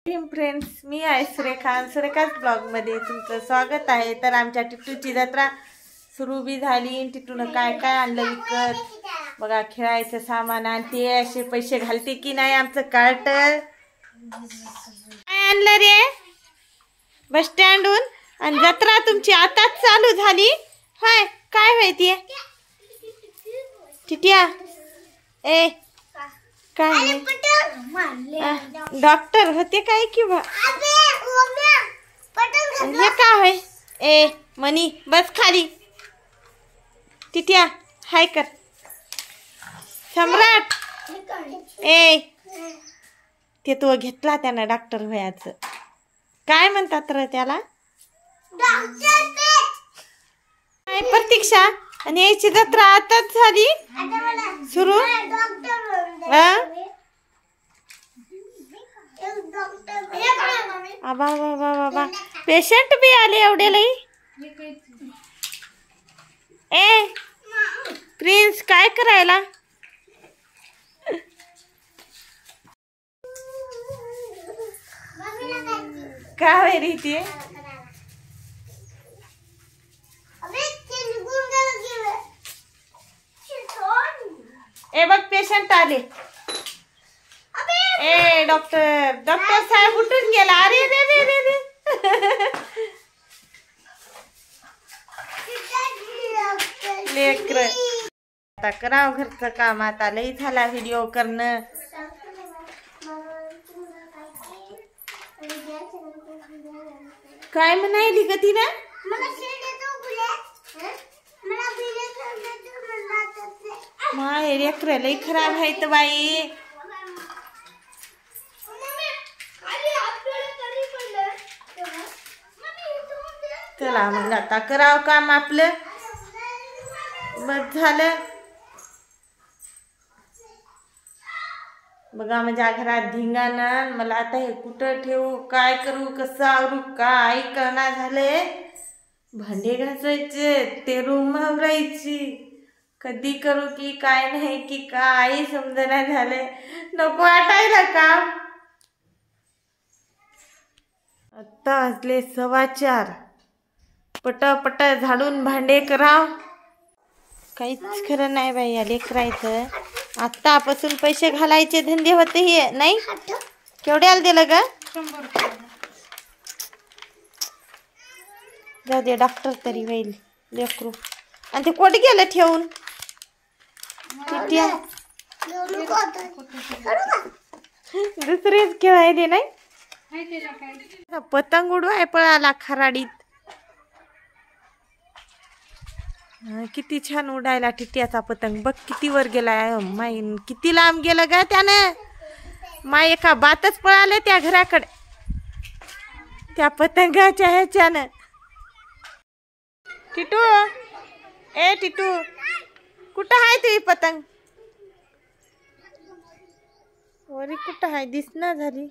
Friends, मी आहे सुरेखाच ब्लॉगमध्ये तुमचं स्वागत आहे। तर आमच्या टिटूची जत्रा सुरू बी झाली। टिटूनं काय काय आणलं विकत बघा, खेळायचं सामान आणते, असे पैसे घालते की नाही आमचं कार्ट। काय आणलं रे बस स्टँडहून? आणि जत्रा तुमची आताच चालू झाली हाय? काय माहितीये टिटिया? ए काय डॉक्टर होते काय की बा? हे काय आहे? ए मनी बस खाली। टिटिया हाय कर। सम्राट ए ते तो घेतला त्यानं डॉक्टर व्हायचं। काय म्हणतात रे त्याला? काय प्रतीक्षा? आणि याची जत्रा आताच झाली सुरू। बाबा पेशंट बी आले एवढे लई। ए प्रिन्स काय करायला? काय रीती? ए बघ पेशंट आले। ए डॉक्टर साहेब उठून गेला। अरे रे रे रे रे लेकर आता कराव घरचं काम। आता लई झाला व्हिडिओ करणं। काय म्हणायली ग तिला? माय लेकर लई खराब आहेत बाई। चला मग आता करावं काम आपलं। बस झालं बघा माझ्या घरात धिंगाणा। मला आता हे कुठं ठेवू, काय करू, कसं आवरू, काय करणार झाले। भांडे घासायचे, ते रूम आवरायची, कधी करू की काय नाही की काय समजना झाले। नको वाटायला काम। आता वाजले 4:15। पट झाडून भांडे कराव। काहीच खरं नाही बाई या लेकरायचं। आतापासून पैसे घालायचे धंदे होते हे नाही। केवढ्याला दिलं ग? 100 जाऊ दे, डॉक्टर तरी होईल लेकरू। आणि ते कोट गेलं ठेवून? दुसरेच खेळायले नाही। पतंग उडवाय पळाला खराडीत। किती छान उडायला टिटियाचा पतंग। बघ किती वर गेलाय माय, किती लांब गेलं ग त्यानं। माय एका बातच पळाले त्या घराकडे त्या पतंगाच्या ह्याच्यानं। टिटू ए टिटू कुठं आहे तुझी पतंग? वरी कुठं आहे? दिसना झाली।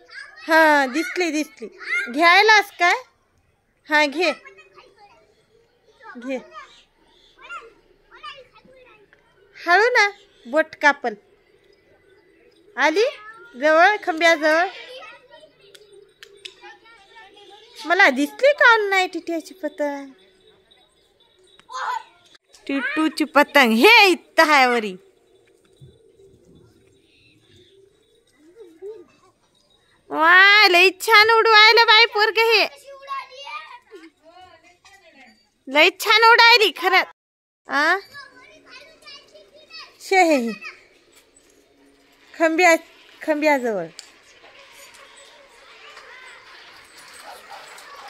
हा दिसली। घ्यायलास काय? हा घे घे। हळू ना, बोट कापल। आली जवळ खंब्याजवळ। मला दिसली का नाही टिटियाची पतंग? टिटूची पतंग हे इथं आहे वरी। वा लई छान उडवायला बाई पोरग हे। लई छान उडायली खरंच। शे खंब्याजवळ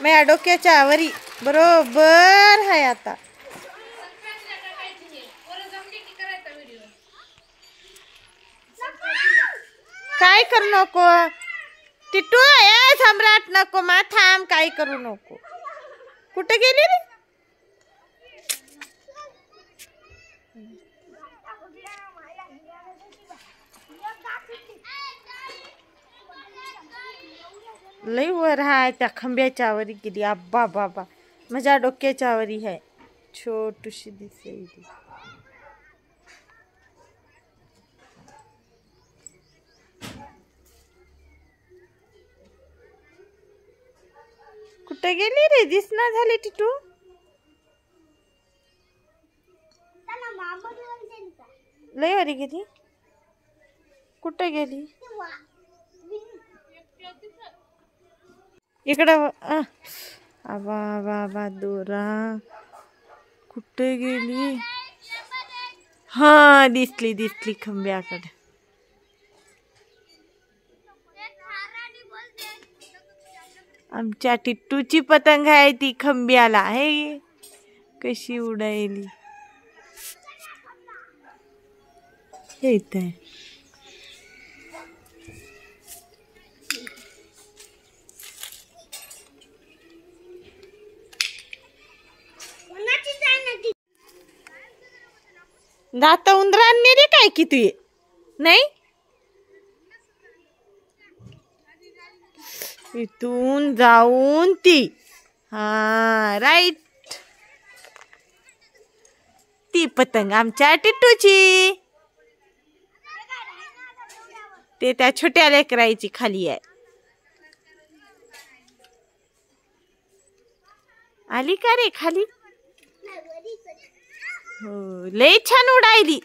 माझ्या डोक्याच्या वरी बरोबर आहे। आता काय करू नको टिटू। ए सम्राट नको थांब, काय करू नको। कुठे गेली रे? लई वर आहे त्या खंब्याच्या वरी गेली। अब्बा बाबा माझ्या डोक्याच्या वरी आहे। छोटूशी दिसेल। कुठे गेली रे? दिसना झाली टिटू. लय वारी गेली. कुठे गेली? इकडं. आबा बाबा दोरा कुठे गेली? हा दिसली दिसली खंब्याकडे. आमच्या टिट्टूची पतंग आहे ती खंब्याला आहे. कशी उडायली हे इथे. दात उंदरांनी रे काय की तू नाही. इथून जाऊन ती. हा राईट. ती पतंग आमच्या टिट्टूची. ते त्या छोट्या लेकराची खाली आहे. आली का रे खाली? हो लय छान उडायली.